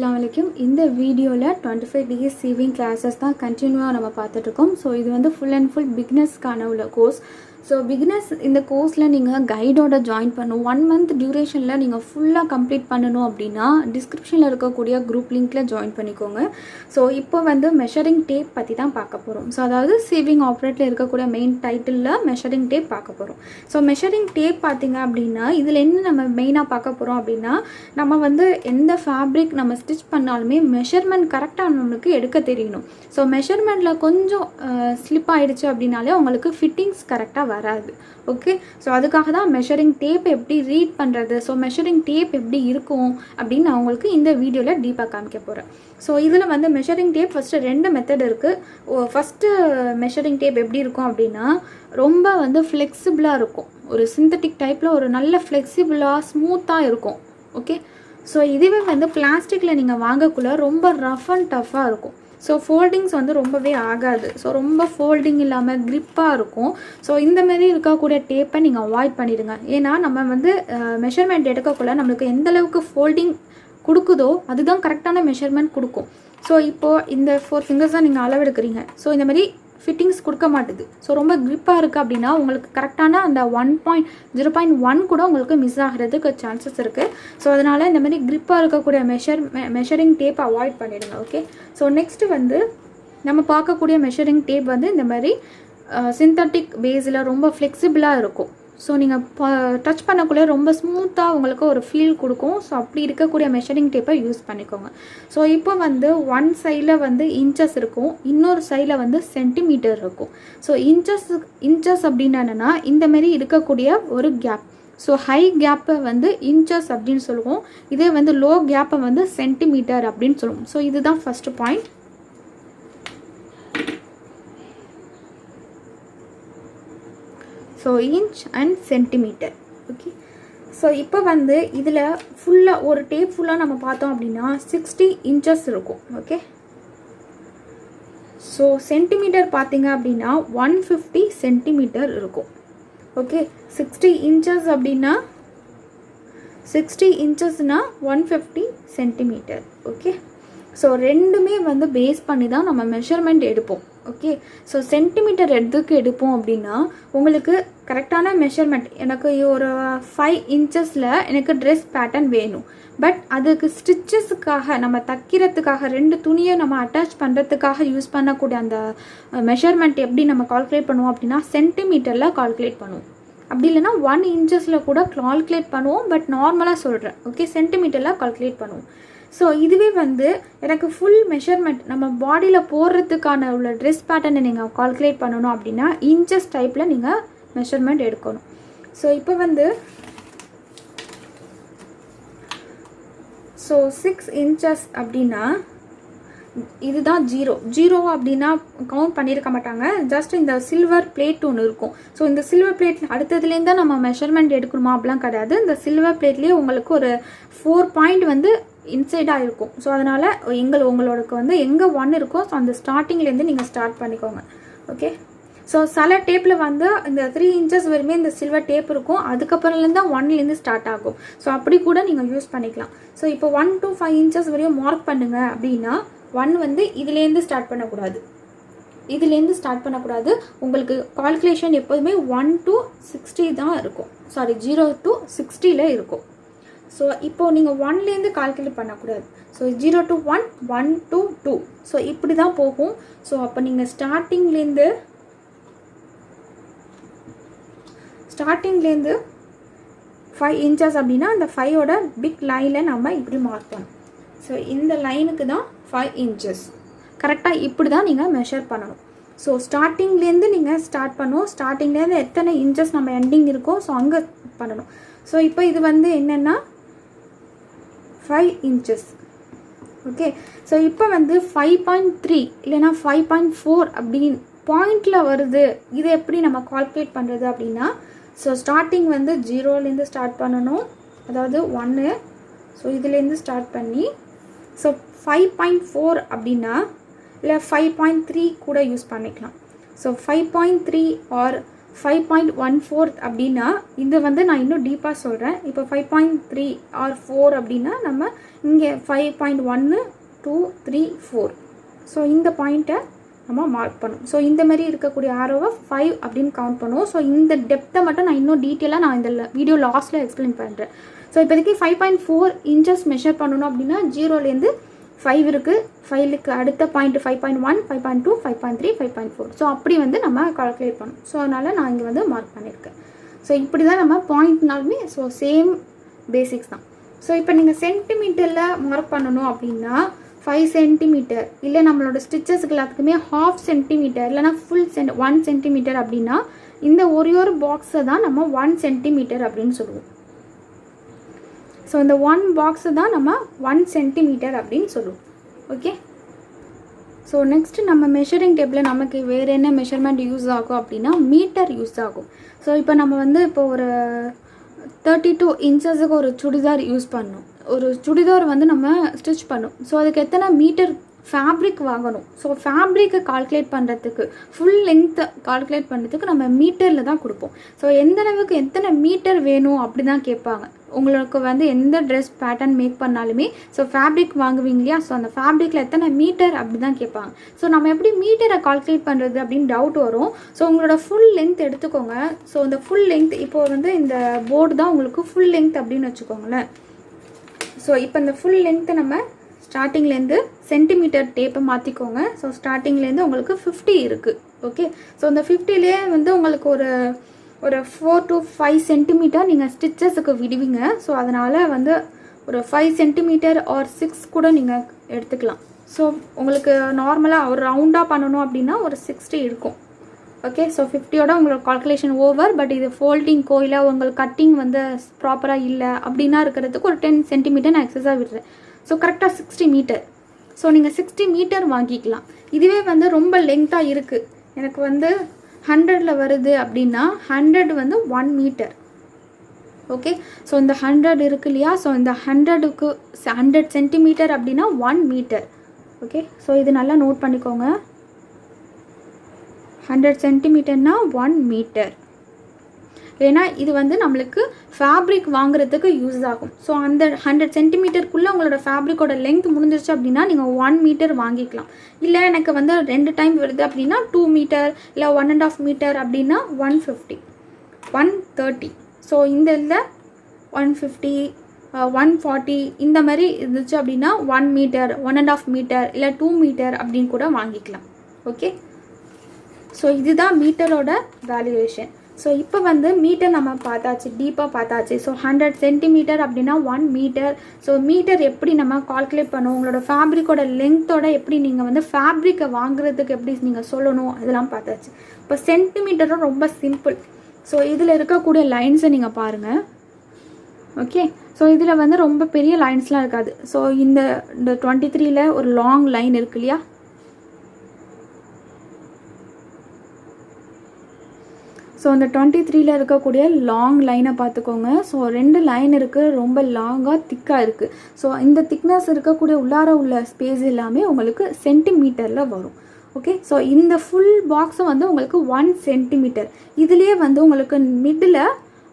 Assalamualaikum. இந்த வீடியோல 25 days saving classes தான் கண்டினியூவா நம்ம பார்த்துட்டு இருக்கோம். சோ இது வந்து full and full beginners கான உள்ள கோர்ஸ். ஸோ பிகினர்ஸ் இந்த கோர்ஸில் நீங்கள் கைடோட ஜாயின் பண்ணணும். 1 month டியூரேஷனில் நீங்கள் ஃபுல்லாக கம்ப்ளீட் பண்ணணும் அப்படின்னா டிஸ்கிரிப்ஷனில் இருக்கக்கூடிய குரூப் லிங்க்கில் ஜாயின் பண்ணிக்கோங்க. ஸோ இப்போ வந்து மெஷரிங் டேப் பற்றி தான் பார்க்க போகிறோம். ஸோ அதாவது சேவிங் ஆப்ரேட்டில் இருக்கக்கூடிய மெயின் டைட்டிலில் மெஷரிங் டேப் பார்க்க போகிறோம். ஸோ மெஷரிங் டேப் பார்த்திங்க அப்படின்னா இதில் என்ன நம்ம மெயினாக பார்க்க போகிறோம் அப்படின்னா நம்ம வந்து எந்த ஃபேப்ரிக் நம்ம ஸ்டிச் பண்ணாலுமே மெஷர்மெண்ட் கரெக்டாக நம்மளுக்கு எடுக்க தெரியணும். ஸோ மெஷர்மெண்ட்டில் கொஞ்சம் ஸ்லிப் ஆகிடுச்சு அப்படின்னாலே உங்களுக்கு ஃபிட்டிங்ஸ் கரெக்டாக வராது. ஓகே, ஸோ அதுக்காக தான் மெஷரிங் டேப் எப்படி ரீட் பண்ணுறது, ஸோ மெஷரிங் டேப் எப்படி இருக்கும் அப்படின்னு நான் உங்களுக்கு இந்த வீடியோவில் டீப்பாக காமிக்க போகிறேன். ஸோ இதில் வந்து மெஷரிங் டேப் ஃபஸ்ட்டு 2 மெத்தட் இருக்குது. ஃபஸ்ட்டு மெஷரிங் டேப் எப்படி இருக்கும் அப்படின்னா ரொம்ப வந்து ஃப்ளெக்சிபிளாக இருக்கும். ஒரு சிந்தட்டிக் டைப்பில் ஒரு நல்ல ஃப்ளெக்சிபிளாக ஸ்மூத்தாக இருக்கும். ஓகே, ஸோ இதுவே வந்து பிளாஸ்டிக்கில் நீங்கள் வாங்கக்குள்ள ரொம்ப ரஃப் அண்ட் டஃப்பாக இருக்கும். ஸோ ஃபோல்டிங்ஸ் வந்து ரொம்பவே ஆகாது. ஸோ ரொம்ப ஃபோல்டிங் இல்லாமல் க்ரிப்பாக இருக்கும். ஸோ இந்தமாரி இருக்கக்கூடிய டேப்பை நீங்கள் அவாய்ட் பண்ணிடுங்க. ஏன்னா நம்ம வந்து மெஷர்மெண்ட் எடுக்கக்குள்ள நம்மளுக்கு எந்தளவுக்கு ஃபோல்டிங் கொடுக்குதோ அதுதான் கரெக்டான மெஷர்மெண்ட் கொடுக்கும். ஸோ இப்போது இந்த 4 fingers தான் நீங்கள் அளவெடுக்கிறீங்க. ஸோ இந்தமாதிரி ஃபிட்டிங்ஸ் கொடுக்க மாட்டுது. ஸோ ரொம்ப க்ரிப்பாக இருக்குது அப்படின்னா உங்களுக்கு கரெக்டான அந்த 0.1 கூட உங்களுக்கு மிஸ் ஆகிறதுக்கு சான்சஸ் இருக்குது. ஸோ அதனால் இந்த மாதிரி க்ரிப்பாக இருக்கக்கூடிய மெஷரிங் டேப் அவாய்ட் பண்ணிடுங்க. ஓகே, ஸோ நெக்ஸ்ட்டு வந்து நம்ம பார்க்கக்கூடிய மெஷரிங் டேப் வந்து இந்த மாதிரி சிந்தட்டிக் பேஸில் ரொம்ப ஃப்ளெக்சிபிளாக இருக்கும். ஸோ நீங்கள் டச் பண்ணக்குள்ளே ரொம்ப ஸ்மூத்தாக உங்களுக்கு ஒரு ஃபீல் கொடுக்கும். ஸோ அப்படி இருக்கக்கூடிய மெஷரிங் டேப்பை யூஸ் பண்ணிக்கோங்க. ஸோ இப்போ வந்து 1 சைடில் வந்து இன்ச்சஸ் இருக்கும், இன்னொரு சைடில் வந்து சென்டிமீட்டர் இருக்கும். ஸோ இன்ச்சஸ் அப்படின்னா என்னென்னா இந்தமாரி இருக்கக்கூடிய ஒரு கேப். ஸோ ஹை கேப்பை வந்து இன்ச்சஸ் அப்படின்னு சொல்லுவோம், இதே வந்து லோ கேப்பை வந்து சென்டிமீட்டர் அப்படின்னு சொல்லுவோம். ஸோ இதுதான் first point. So inch and centimetre. Okay, so இப்போ வந்து இதில் ஃபுல்லாக ஒரு டேப் ஃபுல்லாக நம்ம பார்த்தோம் அப்படின்னா 60 inches இருக்கும். ஓகே, ஸோ சென்டிமீட்டர் பார்த்தீங்க அப்படின்னா 150 சென்டிமீட்டர் இருக்கும். ஓகே, 60 inches அப்படின்னா 60 inchesனா 150 சென்டிமீட்டர். ஓகே, ஸோ ரெண்டுமே வந்து பேஸ் பண்ணி தான் நம்ம மெஷர்மெண்ட் எடுப்போம். ஓகே, ஸோ சென்டிமீட்டர் எதுக்கு எடுப்போம் அப்படின்னா உங்களுக்கு கரெக்டான மெஷர்மெண்ட். எனக்கு ஒரு 5 inches எனக்கு ட்ரெஸ் பேட்டர்ன் வேணும். பட் அதுக்கு ஸ்டிச்சஸுக்காக நம்ம தைக்கிறதுக்காக 2 துணியை நம்ம அட்டாச் பண்ணுறதுக்காக யூஸ் பண்ணக்கூடிய அந்த மெஷர்மெண்ட் எப்படி நம்ம கால்குலேட் பண்ணுவோம் அப்படின்னா சென்டிமீட்டரில் கால்குலேட் பண்ணுவோம். அப்படி இல்லைன்னா 1 inches கூட கால்குலேட் பண்ணுவோம். பட் நார்மலாக சொல்கிறேன். ஓகே, சென்டிமீட்டரில் கால்குலேட் பண்ணுவோம். ஸோ இதுவே வந்து எனக்கு ஃபுல் மெஷர்மெண்ட் நம்ம பாடியில் போடுறதுக்கான உள்ள ட்ரெஸ் பேட்டர்னை நீங்கள் கால்குலேட் பண்ணணும் அப்படின்னா இன்ச்சஸ் டைப்பில் நீங்கள் மெஷர்மெண்ட் எடுக்கணும். ஸோ இப்போ வந்து 6 inches அப்படின்னா இதுதான் 0 அப்படின்னா கவுண்ட் பண்ணியிருக்க மாட்டாங்க. ஜஸ்ட் இந்த சில்வர் பிளேட் ஒன்று இருக்கும். ஸோ இந்த சில்வர் பிளேட் அடுத்ததுலேருந்து தான் நம்ம மெஷர்மெண்ட் எடுக்கணுமா அப்படிலாம் கிடையாது. இந்த சில்வர் பிளேட்லேயே உங்களுக்கு ஒரு 4 point வந்து இன்சைடாக இருக்கும். ஸோ அதனால் உங்களுக்கு வந்து எங்கே 1 இருக்கோ ஸோ அந்த ஸ்டார்டிங்லேருந்து நீங்கள் ஸ்டார்ட் பண்ணிக்கோங்க. ஓகே, ஸோ சில டேப்பில் வந்து இந்த 3 inches வரையுமே இந்த சில்வர் டேப் இருக்கும். அதுக்கப்புறம்லேருந்து தான் 1லேருந்து ஸ்டார்ட் ஆகும். ஸோ அப்படி கூட நீங்கள் யூஸ் பண்ணிக்கலாம். ஸோ இப்போ 1 to 5 inches வரையும் மார்க் பண்ணுங்க அப்படின்னா 1 வந்து இதுலேருந்து ஸ்டார்ட் பண்ணக்கூடாது. உங்களுக்கு கால்குலேஷன் எப்போதுமே 1 to 60 தான் இருக்கும். 0 to 60 இருக்கும். ஸோ இப்போது நீங்கள் 1லேருந்து கால்குலேட் பண்ணக்கூடாது. So 0 to 1, 1 to 2. ஸோ இப்படி தான் போகும். ஸோ அப்போ நீங்கள் ஸ்டார்டிங்லேருந்து 5 inches அப்படின்னா அந்த 5ஓட பிக் லைனில் நம்ம இப்படி மார்க் பண்ணணும். ஸோ இந்த லைனுக்கு தான் 5 inches. கரெக்டாக இப்படி தான் நீங்கள் மெஷர் பண்ணணும். ஸோ ஸ்டார்டிங்லேருந்து நீங்கள் ஸ்டார்ட் பண்ணுவோம். ஸ்டார்டிங்லேருந்து எத்தனை இன்ச்சஸ் நம்ம எண்டிங் இருக்கோ ஸோ அங்கே பண்ணணும். ஸோ இப்போ இது வந்து என்னென்னா 5 inches. ஓகே, ஸோ இப்போ வந்து 5.3 இல்லைன்னா 5.4 அப்படின்னு பாயிண்டில் வருது. இதை எப்படி நம்ம கால்குலேட் பண்ணுறது அப்படின்னா ஸோ ஸ்டார்டிங் வந்து 0லேருந்து ஸ்டார்ட் பண்ணணும், அதாவது 1. ஸோ இதுலேருந்து ஸ்டார்ட் பண்ணி ஸோ 5.4 அப்படின்னா இல்லை 5.3 கூட யூஸ் பண்ணிக்கலாம். ஸோ 5.3 ஆர் 5.14 அப்படின்னா இது வந்து நான் இன்னும் டீப்பாக சொல்கிறேன். இப்போ 5.3 ஆர் 4 அப்படின்னா நம்ம இங்கே 5.1 2 3 4. ஸோ இந்த பாயிண்ட்டை நம்ம மார்க் பண்ணும். ஸோ இந்த மாதிரி இருக்கக்கூடிய ஆரோவை 5 அப்படின்னு கவுண்ட் பண்ணுவோம். ஸோ இந்த டெப்த்தை மட்டும் நான் இன்னும் டீட்டெயிலாக நான் இந்த வீடியோ லாஸ்ட்டில் எக்ஸ்பிளைன் பண்ணுறேன். ஸோ இப்போதைக்கு 5.4 இன்ச்சஸ் மெஷர் பண்ணணும் அப்படின்னா 0லேருந்து 5 இருக்குது. 5க்கு அடுத்த பாயிண்ட் 5.1 5.2 5.3 5.4. ஸோ அப்படி வந்து நம்ம கால்குலேட் பண்ணணும். ஸோ அதனால் நான் இங்கே வந்து மார்க் பண்ணியிருக்கேன். ஸோ இப்படி தான் நம்ம பாயிண்ட்னாலுமே ஸோ சேம் பேசிக்ஸ் தான். ஸோ இப்போ நீங்கள் சென்டிமீட்டரில் மார்க் பண்ணணும் அப்படின்னா 5 சென்டிமீட்டர் இல்லை நம்மளோட ஸ்டிச்சஸ்க்கு எல்லாத்துக்குமே 1/2 சென்டிமீட்டர் இல்லைனா ஃபுல் 1 சென்டிமீட்டர் அப்படின்னா இந்த ஒரு பாக்ஸை தான் நம்ம 1 சென்டிமீட்டர் அப்படின்னு சொல்லுவோம். ஸோ இந்த 1 பாக்ஸை தான் நம்ம 1 சென்டிமீட்டர் அப்படின்னு சொல்லுவோம். ஓகே. ஸோ நெக்ஸ்ட்டு நம்ம மெஷரிங் டேப்பில் நமக்கு வேறு என்ன மெஷர்மெண்ட் யூஸ் ஆகும் அப்படின்னா மீட்டர் யூஸ் ஆகும். ஸோ இப்போ நம்ம வந்து இப்போ ஒரு 32 இன்ச்சஸுக்கு ஒரு சுடிதார் யூஸ் பண்ணணும். ஒரு சுடிதார் வந்து நம்ம ஸ்டிச் பண்ணணும். ஸோ அதுக்கு எத்தனை மீட்டர் ஃபேப்ரிக் வாங்கணும். ஸோ ஃபேப்ரிக்கை கால்குலேட் பண்ணுறதுக்கு ஃபுல் லென்த்தை கால்குலேட் பண்ணுறதுக்கு நம்ம மீட்டரில் தான் கொடுப்போம். ஸோ எந்த அளவுக்கு எத்தனை மீட்டர் வேணும் அப்படி தான் கேட்பாங்க. உங்களுக்கு வந்து எந்த ட்ரெஸ் பேட்டர்ன் மேக் பண்ணாலுமே ஸோ ஃபேப்ரிக் வாங்குவீங்க இல்லையா, ஸோ அந்த ஃபேப்ரிக்கில் எத்தனை மீட்டர் அப்படி தான் கேட்பாங்க. ஸோ நம்ம எப்படி மீட்டரை கால்குலேட் பண்ணுறது அப்படின்னு டவுட் வரும். ஸோ உங்களோட ஃபுல் லென்த் எடுத்துக்கோங்க. ஸோ இந்த ஃபுல் லென்த் இப்போ வந்து இந்த போர்டு தான் உங்களுக்கு ஃபுல் லென்த் அப்படின்னு வச்சுக்கோங்களேன். ஸோ இப்போ இந்த ஃபுல் லென்த்தை நம்ம ஸ்டார்டிங்லேருந்து சென்டிமீட்டர் டேப்பை மாற்றிக்கோங்க. ஸோ ஸ்டார்டிங்லேருந்து உங்களுக்கு 50 இருக்குது. ஓகே. ஸோ இந்த 50லேயே வந்து உங்களுக்கு ஒரு 4 to 5 சென்டிமீட்டர் நீங்கள் ஸ்டிச்சஸுக்கு விடுவீங்க. ஸோ அதனால் வந்து ஒரு 5 சென்டிமீட்டர் ஆர் 6 கூட நீங்கள் எடுத்துக்கலாம். ஸோ உங்களுக்கு நார்மலாக ஒரு ரவுண்டாக பண்ணணும் அப்படின்னா ஒரு 60 இருக்கும். ஓகே. ஸோ 50யோட உங்களோட கால்குலேஷன் ஓவர். பட் இது ஃபோல்டிங்கோ இல்லை உங்களுக்கு கட்டிங் வந்து ப்ராப்பராக இல்லை அப்படின்னா இருக்கிறதுக்கு ஒரு 10 சென்டிமீட்டர் நான் எக்ஸஸாக விடுறேன். ஸோ கரெக்டாக 60 மீட்டர். ஸோ நீங்கள் 60 மீட்டர் வாங்கிக்கலாம். இதுவே வந்து ரொம்ப லெங்க்த்தாக இருக்குது, எனக்கு வந்து 100ல் வருது அப்படின்னா 100 வந்து 1 மீட்டர். ஓகே. ஸோ இந்த 100 இருக்கு இல்லையா, ஸோ இந்த 100க்கு 100 சென்டிமீட்டர் அப்படின்னா 1 மீட்டர். ஓகே. ஸோ இது நல்லா நோட் பண்ணிக்கோங்க. 100 சென்டிமீட்டர்னா 1 மீட்டர். ஏன்னா இது வந்து நம்மளுக்கு ஃபேப்ரிக் வாங்குறதுக்கு யூஸ் ஆகும். ஸோ அந்த 100 சென்டிமீட்டருக்குள்ளே உங்களோட ஃபேப்ரிக்கோட லென்த் முடிஞ்சிருச்சு அப்படின்னா நீங்கள் 1 மீட்டர் வாங்கிக்கலாம். இல்லை எனக்கு வந்து 2 டைம் வருது அப்படின்னா 2 மீட்டர் இல்லை 1.5 மீட்டர் அப்படின்னா 150 130. ஸோ இந்த இதில் 150 140 இந்த மாதிரி இருந்துச்சு அப்படின்னா 1 மீட்டர் 1.5 மீட்டர் இல்லை 2 மீட்டர் அப்படின்னு கூட வாங்கிக்கலாம். ஓகே. ஸோ இதுதான் மீட்டரோட வேல்யூவேஷன். ஸோ இப்போ வந்து மீட்டர் நம்ம பார்த்தாச்சு, டீப்பாக பார்த்தாச்சு. ஸோ 100 சென்டிமீட்டர் அப்படின்னா 1 மீட்டர். ஸோ மீட்டர் எப்படி நம்ம கால்குலேட் பண்ணுவோம், உங்களோட ஃபேப்ரிக்கோட லென்த்தோட எப்படி நீங்கள் வந்து ஃபேப்ரிக்கை வாங்குறதுக்கு எப்படி நீங்கள் சொல்லணும் அதெல்லாம் பார்த்தாச்சு. இப்போ சென்டிமீட்டரும் ரொம்ப சிம்பிள். ஸோ இதில் இருக்கக்கூடிய லைன்ஸை நீங்கள் பாருங்கள். ஓகே. ஸோ இதில் வந்து ரொம்ப பெரிய லைன்ஸ்லாம் இருக்காது. ஸோ இந்த 23ல் ஒரு லாங் லைன் இருக்கு இல்லையா, ஸோ அந்த 23ல் இருக்கக்கூடிய லாங் லைனை பார்த்துக்கோங்க. ஸோ 2 லைன் இருக்குது, ரொம்ப லாங்காக திக்காக இருக்குது. ஸோ இந்த திக்னஸ் இருக்கக்கூடிய உள்ளார உள்ள ஸ்பேஸ் எல்லாமே உங்களுக்கு சென்டிமீட்டரில் வரும். ஓகே. ஸோ இந்த ஃபுல் பாக்ஸும் வந்து உங்களுக்கு 1 சென்டிமீட்டர். இதுலேயே வந்து உங்களுக்கு மிடில்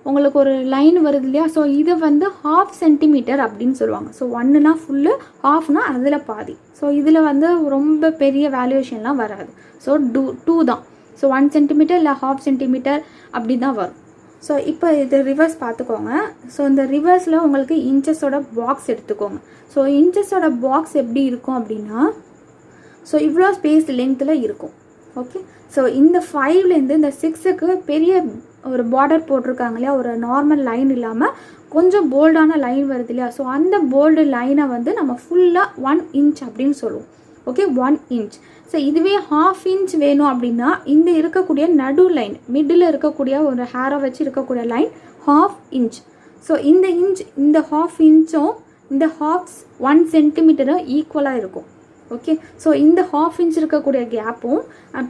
உங்களுக்கு ஒரு லைன் வருது இல்லையா, ஸோ இதை வந்து 1/2 சென்டிமீட்டர் அப்படின்னு சொல்லுவாங்க. ஸோ 1னா ஃபுல்லு, 1/2னா அதில் பாதி. ஸோ இதில் வந்து ரொம்ப பெரிய வேல்யூவேஷன்லாம் வராது. ஸோ 2 தான். ஸோ 1 சென்டிமீட்டர் இல்லை 1/2 சென்டிமீட்டர் அப்படி தான் வரும். ஸோ இப்போ இது ரிவர்ஸ் பார்த்துக்கோங்க. ஸோ இந்த ரிவர்ஸில் உங்களுக்கு இன்ச்சஸோட பாக்ஸ் எடுத்துக்கோங்க. ஸோ இன்ச்சஸோட பாக்ஸ் எப்படி இருக்கும் அப்படின்னா, ஸோ இவ்வளோ ஸ்பேஸ் லென்த்தில் இருக்கும். ஓகே. ஸோ இந்த 5லேருந்து இந்த 6க்கு பெரிய ஒரு பார்டர் போட்டிருக்காங்க இல்லையா, ஒரு நார்மல் லைன் இல்லாமல் கொஞ்சம் போல்டான லைன் வருது இல்லையா, ஸோ அந்த போல்டு லைனை வந்து நம்ம ஃபுல்லாக 1 இன்ச் அப்படின்னு சொல்லுவோம். ஓகே. 1 இன்ச். ஸோ இதுவே 1/2 இன்ச் வேணும் அப்படின்னா இந்த இருக்கக்கூடிய நடு லைன் மிடில் இருக்கக்கூடிய ஒரு ஹேரை வச்சு இருக்கக்கூடிய லைன் 1/2 இன்ச். ஸோ இந்த இன்ச் இந்த 1/2 இன்ச்சும் இந்த 1 சென்டிமீட்டரும் ஈக்குவலாக இருக்கும். ஓகே. ஸோ இந்த 1/2 இன்ச் இருக்கக்கூடிய கேப்பும்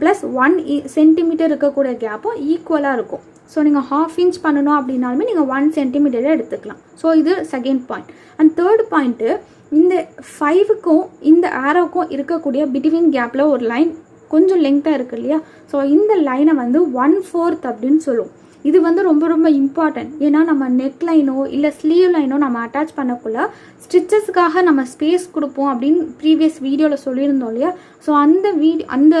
ப்ளஸ் 1 சென்டிமீட்டர் இருக்கக்கூடிய கேப்பும் ஈக்குவலாக இருக்கும். ஸோ நீங்கள் 1/2 இன்ச் பண்ணணும் அப்படின்னாலுமே நீங்கள் 1 சென்டிமீட்டரை எடுத்துக்கலாம். ஸோ இது second point. And third point, இந்த 5க்கும் இந்த ஆரோக்கும் இருக்கக்கூடிய பிட்வீன் கேப்பில் ஒரு லைன் கொஞ்சம் லெங்க்தாக இருக்குது இல்லையா, ஸோ இந்த லைனை வந்து 1/4 அப்படின்னு சொல்லுவோம். இது வந்து ரொம்ப ரொம்ப இம்பார்ட்டன்ட். ஏன்னா நம்ம நெக் லைனோ இல்லை ஸ்லீவ் லைனோ நம்ம அட்டாச் பண்ணக்குள்ள ஸ்டிச்சஸ்க்காக நம்ம ஸ்பேஸ் கொடுப்போம் அப்படின்னு ப்ரீவியஸ் வீடியோவில் சொல்லியிருந்தோம் இல்லையா. ஸோ அந்த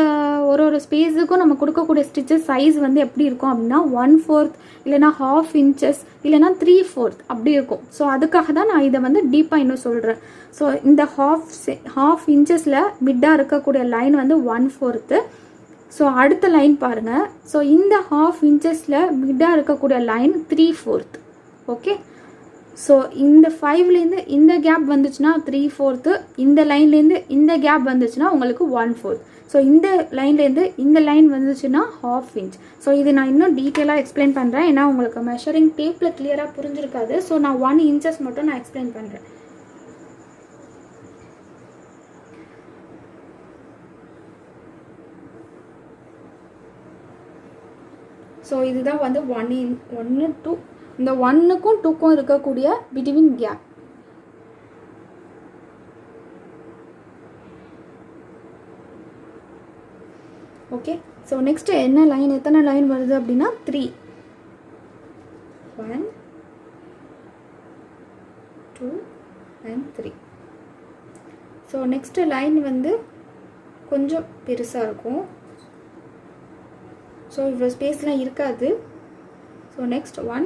ஒரு ஸ்பேஸுக்கும் நம்ம கொடுக்கக்கூடிய ஸ்டிச்சஸ் சைஸ் வந்து எப்படி இருக்கும் அப்படின்னா 1/4 இல்லைனா 1/2 inches இல்லைனா 3/4 அப்படி இருக்கும். ஸோ அதுக்காக தான் நான் இதை வந்து டீப்பாக இன்னும் சொல்கிறேன். ஸோ இந்த 1/2 inches மிட்டாக இருக்கக்கூடிய லைன் வந்து 1/4. ஸோ அடுத்த லைன் பாருங்கள். ஸோ இந்த 1/2 inches மிட்டாக இருக்கக்கூடிய லைன் 3/4. ஓகே, ஸோ இந்த 5லேருந்து இந்த கேப் வந்துச்சுன்னா 3/4, இந்த லைன்லேருந்து இந்த கேப் வந்துச்சுன்னா உங்களுக்கு 1/4. ஸோ இந்த லைன்லேருந்து இந்த லைன் வந்துச்சுன்னா 1/2 inch. ஸோ இது நான் இன்னும் டீட்டெயிலாக எக்ஸ்பிளைன் பண்ணுறேன். ஏன்னா உங்களுக்கு மெஷரிங் டேப்பில் கிளியராக புரிஞ்சிருக்காது. ஸோ நான் 1 inches மட்டும் நான் எக்ஸ்பிளைன் பண்ணுறேன். ஸோ இதுதான் வந்து 1 to இந்த 1க்கும் 2க்கும் இருக்கக்கூடிய between gap. Okay, so next என்ன லைன், எத்தனை லைன் வருது அப்படின்னா 3. 1 2 and 3. ஸோ நெக்ஸ்ட் லைன் வந்து கொஞ்சம் பெருசாக இருக்கும். ஸோ இவ்வளோ ஸ்பேஸ்லாம் இருக்காது. So next 1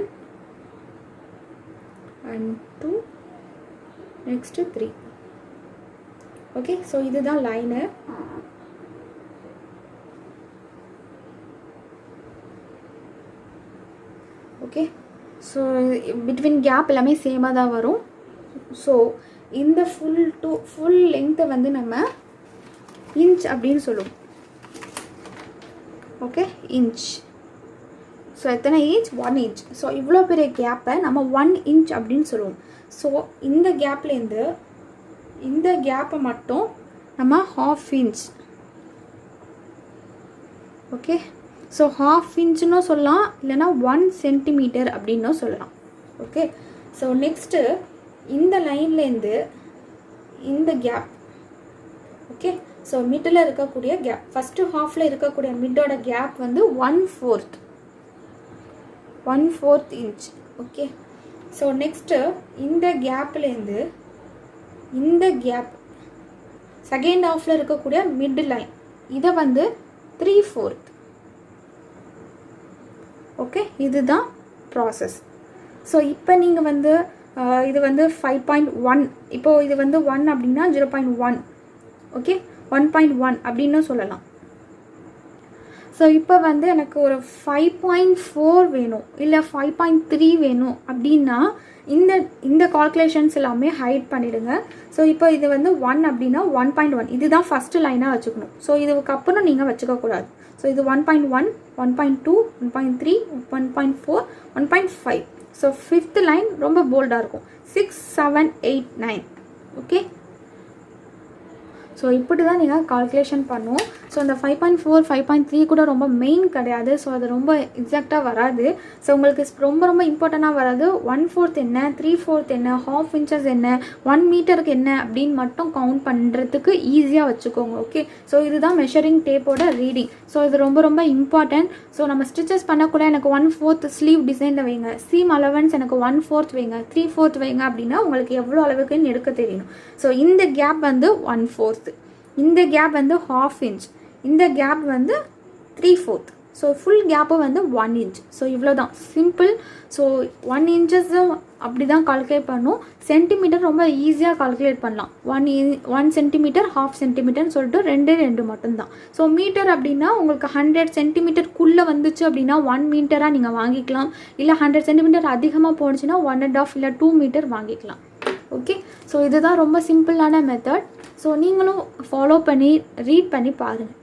and 2, next 3. Okay, so இதுதான் line. Okay, so between gap எல்லாமே சேமாக தான் வரும். ஸோ இந்த ஃபுல் லெங்க்த்தை வந்து நம்ம இன்ச் அப்படின்னு சொல்லுவோம். Okay, inch. ஸோ எத்தனை இன்ச்? 1 inch. ஸோ இவ்வளோ பெரிய கேப்பை நம்ம 1 inch அப்படின்னு சொல்லுவோம். ஸோ இந்த கேப்லேருந்து இந்த கேப்பை மட்டும் நம்ம 1/2 inch. ஓகே, ஸோ 1/2 inchன்னு சொல்லலாம், இல்லைனா 1 centimeter அப்படின்னும் சொல்லலாம். ஓகே, ஸோ நெக்ஸ்ட்டு இந்த லைன்லேருந்து இந்த கேப். ஓகே, ஸோ மிட்டில் இருக்கக்கூடிய கேப், ஃபஸ்ட்டு ஹாஃபில் இருக்கக்கூடிய மிட்டோட கேப் வந்து 1/4 inch. ஓகே, ஸோ நெக்ஸ்ட்டு இந்த கேப்லேருந்து இந்த கேப் செகண்ட் ஹாஃபில் இருக்கக்கூடிய மிட் லைன், இதை வந்து 3/4. ஓகே, இதுதான் ப்ராசஸ். ஸோ இப்போ நீங்கள் வந்து இது வந்து 5.1, இப்போது இது வந்து 1 அப்படின்னா 0.1. ஓகே, 1.1 அப்படின்னு சொல்லலாம். ஸோ இப்போ வந்து எனக்கு ஒரு 5.4 வேணும் இல்லை 5.3 வேணும் அப்படின்னா இந்த கால்குலேஷன்ஸ் எல்லாமே ஹைட் பண்ணிவிடுங்க. ஸோ இப்போ இது வந்து 1 அப்படின்னா 1.1 இதுதான் ஃபஸ்ட்டு லைனாக வச்சுக்கணும். ஸோ இதுக்கப்புறம் நீங்கள் வச்சுக்கக்கூடாது. ஸோ இது 1.1, 1.2, 1.3, 1.4, 1.5. ஸோ 5th லைன் ரொம்ப போல்டாக இருக்கும். 6, 7, 8, 9. ஓகே, ஸோ இப்படி தான் நீங்கள் கால்குலேஷன் பண்ணுவோம். ஸோ இந்த 5.4, 5.3 கூட ரொம்ப மெயின் கிடையாது. ஸோ அது ரொம்ப எக்ஸாக்டாக வராது. ஸோ உங்களுக்கு ரொம்ப ரொம்ப இம்பார்ட்டண்ட்டாக வராது. 1/4 என்ன, 3/4 என்ன, 1/2 inches என்ன, 1 மீட்டருக்கு என்ன அப்படின்னு மட்டும் கவுண்ட் பண்ணுறதுக்கு ஈஸியாக வச்சுக்கோங்க. ஓகே, ஸோ இதுதான் மெஷரிங் டேப்போட ரீடிங். ஸோ இது ரொம்ப ரொம்ப இம்பார்ட்டன்ட். ஸோ நம்ம ஸ்டிச்சஸ் பண்ணக்குள்ள எனக்கு 1/4 ஸ்லீவ் டிசைனில் வைங்க, சீம் அலவன்ஸ் எனக்கு 1/4 வைங்க, 3/4 வைங்க அப்படின்னா உங்களுக்கு எவ்வளோ அளவுக்குன்னு எடுக்க தெரியணும். ஸோ இந்த கேப் வந்து 1/4, இந்த கேப் வந்து 1/2 inch, இந்த கேப் வந்து 3/4. ஸோ ஃபுல் கேப்பு வந்து 1 inch. ஸோ இவ்வளோ தான் சிம்பிள். ஸோ 1 inches அப்படி தான் கால்குலேட் பண்ணும். சென்டிமீட்டர் ரொம்ப ஈஸியாக கால்குலேட் பண்ணலாம். 1 centimeter, 1/2 centimeter சொல்லிட்டு 2 மட்டும்தான். ஸோ மீட்டர் அப்படின்னா உங்களுக்கு 100 centimeterக்குள்ளே வந்துச்சு அப்படின்னா 1 மீட்டராக நீங்கள் வாங்கிக்கலாம். இல்லை 100 centimeter அதிகமாக போணுச்சுன்னா 1.5 இல்லை 2 மீட்டர் வாங்கிக்கலாம். ஓகே, ஸோ இதுதான் ரொம்ப சிம்பிளான மெத்தட். ஸோ நீங்களும் ஃபாலோ பண்ணி ரீட் பண்ணி பாருங்கள்.